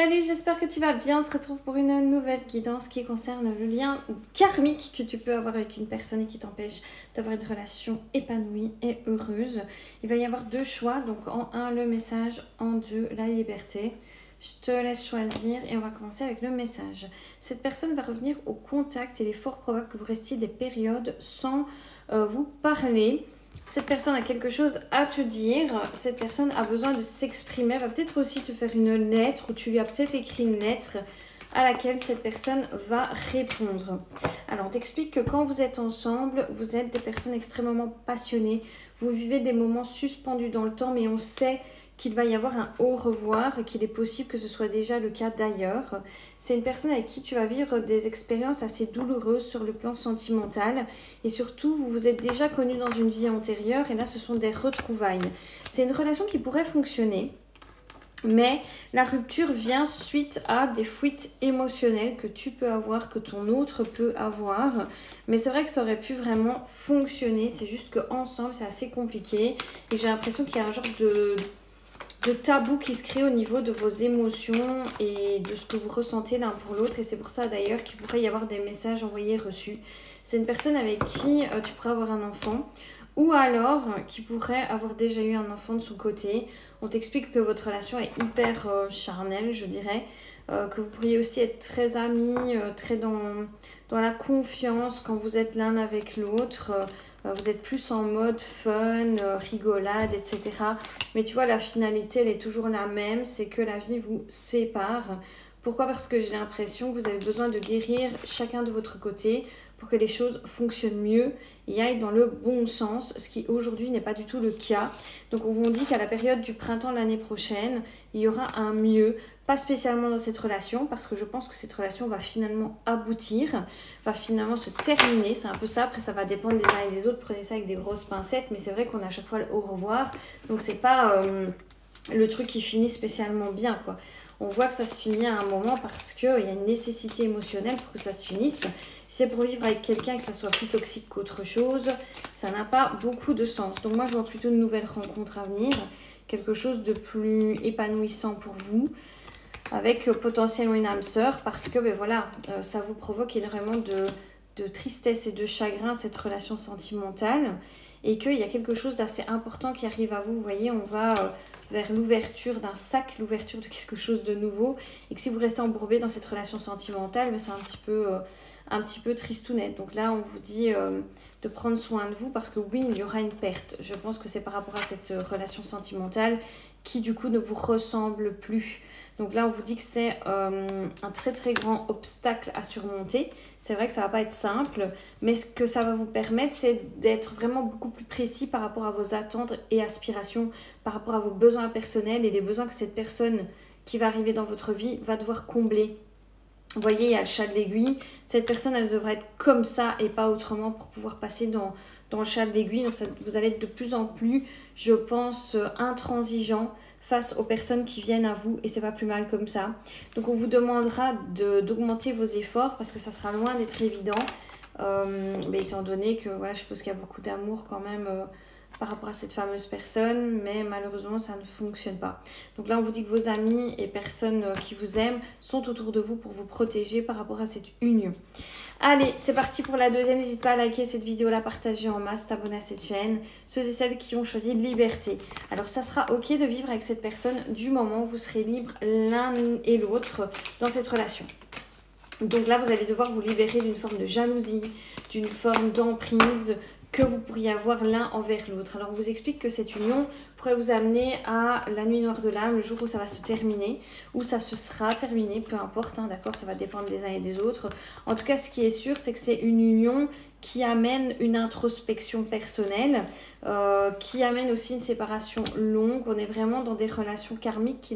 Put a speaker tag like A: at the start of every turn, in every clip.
A: Salut, j'espère que tu vas bien. On se retrouve pour une nouvelle guidance qui concerne le lien karmique que tu peux avoir avec une personne et qui t'empêche d'avoir une relation épanouie et heureuse. Il va y avoir deux choix, donc en un le message, en deux la liberté. Je te laisse choisir et on va commencer avec le message. Cette personne va revenir au contact et il est fort probable que vous restiez des périodes sans vous parler. Cette personne a quelque chose à te dire, cette personne a besoin de s'exprimer, elle va peut-être aussi te faire une lettre ou tu lui as peut-être écrit une lettre à laquelle cette personne va répondre. Alors, on t'explique que quand vous êtes ensemble, vous êtes des personnes extrêmement passionnées, vous vivez des moments suspendus dans le temps, mais on sait qu'il va y avoir un au revoir et qu'il est possible que ce soit déjà le cas d'ailleurs. C'est une personne avec qui tu vas vivre des expériences assez douloureuses sur le plan sentimental et surtout vous vous êtes déjà connus dans une vie antérieure et là ce sont des retrouvailles. C'est une relation qui pourrait fonctionner. Mais la rupture vient suite à des fuites émotionnelles que tu peux avoir, que ton autre peut avoir. Mais c'est vrai que ça aurait pu vraiment fonctionner. C'est juste qu'ensemble, c'est assez compliqué. Et j'ai l'impression qu'il y a un genre de tabou qui se crée au niveau de vos émotions et de ce que vous ressentez l'un pour l'autre. Et c'est pour ça d'ailleurs qu'il pourrait y avoir des messages envoyés reçus. C'est une personne avec qui tu pourrais avoir un enfant. Ou alors, qui pourrait avoir déjà eu un enfant de son côté. On t'explique que votre relation est hyper charnelle, je dirais. Que vous pourriez aussi être très amis, très dans la confiance quand vous êtes l'un avec l'autre. Vous êtes plus en mode fun, rigolade, etc. Mais tu vois, la finalité, elle est toujours la même. C'est que la vie vous sépare. Pourquoi? Parce que j'ai l'impression que vous avez besoin de guérir chacun de votre côté pour que les choses fonctionnent mieux et aillent dans le bon sens, ce qui aujourd'hui n'est pas du tout le cas. Donc on vous dit qu'à la période du printemps de l'année prochaine, il y aura un mieux, pas spécialement dans cette relation, parce que je pense que cette relation va finalement aboutir, va finalement se terminer, c'est un peu ça, après ça va dépendre des uns et des autres, prenez ça avec des grosses pincettes, mais c'est vrai qu'on a à chaque fois le au revoir, donc c'est pas le truc qui finit spécialement bien, quoi. On voit que ça se finit à un moment parce qu'il y a une nécessité émotionnelle pour que ça se finisse. Si c'est pour vivre avec quelqu'un et que ça soit plus toxique qu'autre chose, ça n'a pas beaucoup de sens. Donc moi, je vois plutôt une nouvelle rencontre à venir, quelque chose de plus épanouissant pour vous, avec potentiellement une âme sœur, parce que ben voilà, ça vous provoque énormément de tristesse et de chagrin, cette relation sentimentale, et qu'il y a quelque chose d'assez important qui arrive à vous. Vous voyez, on va vers l'ouverture d'un sac, l'ouverture de quelque chose de nouveau, et que si vous restez embourbé dans cette relation sentimentale, ben c'est un petit peu tristounette. Donc là, on vous dit de prendre soin de vous, parce que oui, il y aura une perte. Je pense que c'est par rapport à cette relation sentimentale qui du coup ne vous ressemble plus. Donc là, on vous dit que c'est un très très grand obstacle à surmonter. C'est vrai que ça va pas être simple, mais ce que ça va vous permettre, c'est d'être vraiment beaucoup plus précis par rapport à vos attentes et aspirations, par rapport à vos besoins personnels et les besoins que cette personne qui va arriver dans votre vie va devoir combler. Vous voyez, il y a le chat de l'aiguille. Cette personne, elle devrait être comme ça et pas autrement pour pouvoir passer dans le chat de l'aiguille. Donc, vous allez être de plus en plus, je pense, intransigeant face aux personnes qui viennent à vous. Et c'est pas plus mal comme ça. Donc, on vous demandera d'augmenter vos efforts parce que ça sera loin d'être évident. Mais étant donné que, voilà, je suppose qu'il y a beaucoup d'amour quand même par rapport à cette fameuse personne, mais malheureusement ça ne fonctionne pas. Donc là on vous dit que vos amis et personnes qui vous aiment sont autour de vous pour vous protéger par rapport à cette union. Allez, c'est parti pour la deuxième. N'hésite pas à liker cette vidéo, la partager en masse, t'abonner à cette chaîne, ceux et celles qui ont choisi liberté. Alors ça sera ok de vivre avec cette personne du moment où vous serez libres l'un et l'autre dans cette relation. Donc là vous allez devoir vous libérer d'une forme de jalousie, d'une forme d'emprise que vous pourriez avoir l'un envers l'autre. Alors on vous explique que cette union pourrait vous amener à la nuit noire de l'âme, le jour où ça va se terminer, où ça se sera terminé, peu importe, hein, d'accord, ça va dépendre des uns et des autres. En tout cas, ce qui est sûr, c'est que c'est une union qui amène une introspection personnelle, qui amène aussi une séparation longue. On est vraiment dans des relations karmiques qui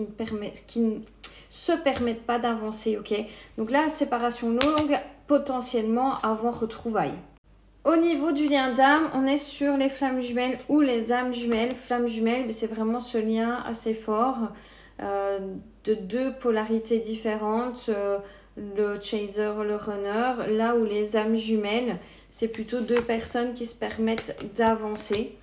A: ne se permettent pas d'avancer, ok? Donc là, séparation longue, potentiellement avant retrouvailles. Au niveau du lien d'âme, on est sur les flammes jumelles ou les âmes jumelles. Flammes jumelles, c'est vraiment ce lien assez fort de deux polarités différentes, le chaser, le runner. Là où les âmes jumelles, c'est plutôt deux personnes qui se permettent d'avancer.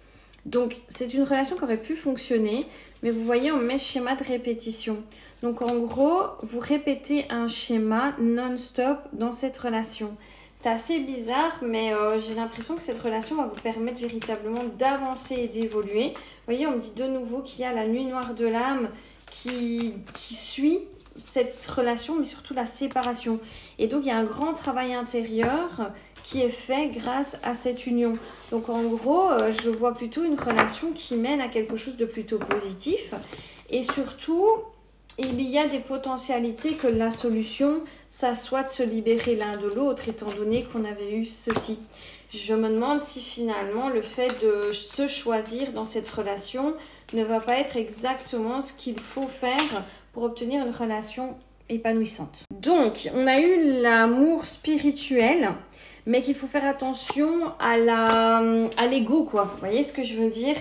A: Donc, c'est une relation qui aurait pu fonctionner, mais vous voyez, on met schéma de répétition. Donc, en gros, vous répétez un schéma non-stop dans cette relation. C'est assez bizarre, mais j'ai l'impression que cette relation va vous permettre véritablement d'avancer et d'évoluer. Vous voyez, on me dit de nouveau qu'il y a la nuit noire de l'âme qui suit cette relation, mais surtout la séparation. Et donc, il y a un grand travail intérieur qui est fait grâce à cette union. Donc, en gros, je vois plutôt une relation qui mène à quelque chose de plutôt positif. Et surtout, il y a des potentialités que la solution, ça soit de se libérer l'un de l'autre, étant donné qu'on avait eu ceci. Je me demande si finalement le fait de se choisir dans cette relation ne va pas être exactement ce qu'il faut faire pour obtenir une relation épanouissante. Donc, on a eu l'amour spirituel, mais qu'il faut faire attention à l'ego, quoi. Vous voyez ce que je veux dire ?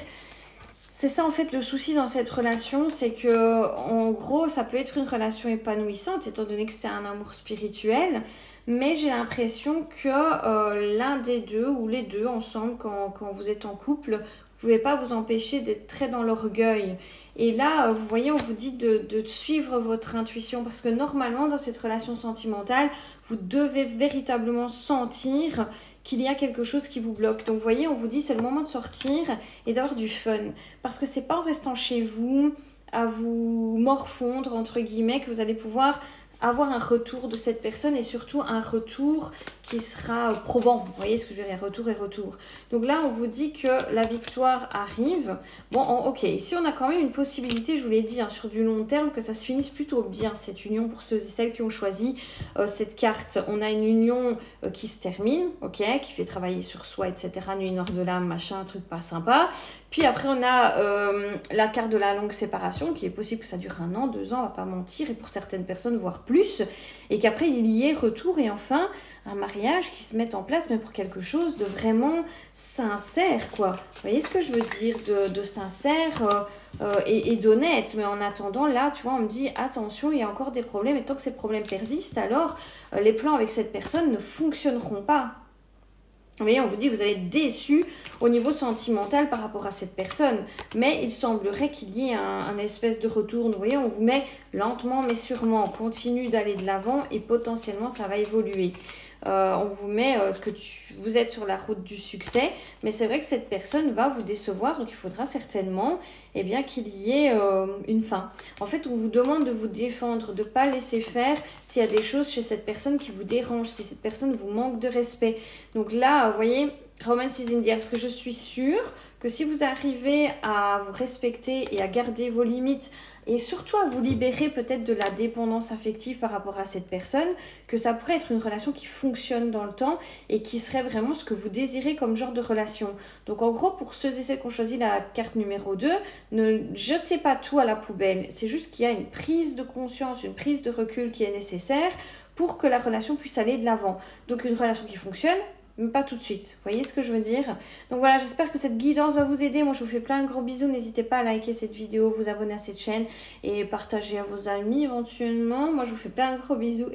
A: C'est ça en fait le souci dans cette relation, c'est que en gros ça peut être une relation épanouissante étant donné que c'est un amour spirituel, mais j'ai l'impression que l'un des deux ou les deux ensemble quand vous êtes en couple, vous ne pouvez pas vous empêcher d'être très dans l'orgueil. Et là, vous voyez, on vous dit de suivre votre intuition parce que normalement dans cette relation sentimentale, vous devez véritablement sentir qu'il y a quelque chose qui vous bloque. Donc, vous voyez, on vous dit c'est le moment de sortir et d'avoir du fun. Parce que c'est pas en restant chez vous, à vous morfondre, entre guillemets, que vous allez pouvoir avoir un retour de cette personne et surtout un retour qui sera probant. Vous voyez ce que je veux dire, retour et retour. Donc là, on vous dit que la victoire arrive. Bon, ok, ici on a quand même une possibilité, je vous l'ai dit, hein, sur du long terme, que ça se finisse plutôt bien, cette union, pour ceux et celles qui ont choisi cette carte. On a une union qui se termine, ok, qui fait travailler sur soi, etc. Nuit noire de l'âme, machin, un truc pas sympa. Puis après, on a la carte de la longue séparation, qui est possible que ça dure 1 an, 2 ans, on va pas mentir, et pour certaines personnes, voire plus, et qu'après, il y ait retour, et enfin, un mariage qui se mette en place, mais pour quelque chose de vraiment sincère, quoi. Vous voyez ce que je veux dire, de sincère et d'honnête. Mais en attendant, là, tu vois, on me dit, attention, il y a encore des problèmes, et tant que ces problèmes persistent, alors les plans avec cette personne ne fonctionneront pas. Vous voyez, on vous dit que vous allez être déçu au niveau sentimental par rapport à cette personne. Mais il semblerait qu'il y ait un espèce de retour. Vous voyez, on vous met lentement mais sûrement. On continue d'aller de l'avant et potentiellement ça va évoluer. On vous met que vous êtes sur la route du succès. Mais c'est vrai que cette personne va vous décevoir. Donc il faudra certainement qu'il y ait une fin. En fait, on vous demande de vous défendre, de ne pas laisser faire s'il y a des choses chez cette personne qui vous dérangent, si cette personne vous manque de respect. Donc là, vous voyez, Romance is in the air, parce que je suis sûre que si vous arrivez à vous respecter et à garder vos limites et surtout à vous libérer peut-être de la dépendance affective par rapport à cette personne, que ça pourrait être une relation qui fonctionne dans le temps et qui serait vraiment ce que vous désirez comme genre de relation. Donc en gros, pour ceux et celles qui ont choisi la carte numéro 2, ne jetez pas tout à la poubelle. C'est juste qu'il y a une prise de conscience, une prise de recul qui est nécessaire pour que la relation puisse aller de l'avant. Donc une relation qui fonctionne, mais pas tout de suite. Vous voyez ce que je veux dire? Donc voilà, j'espère que cette guidance va vous aider. Moi, je vous fais plein de gros bisous. N'hésitez pas à liker cette vidéo, vous abonner à cette chaîne et partager à vos amis éventuellement. Moi, je vous fais plein de gros bisous.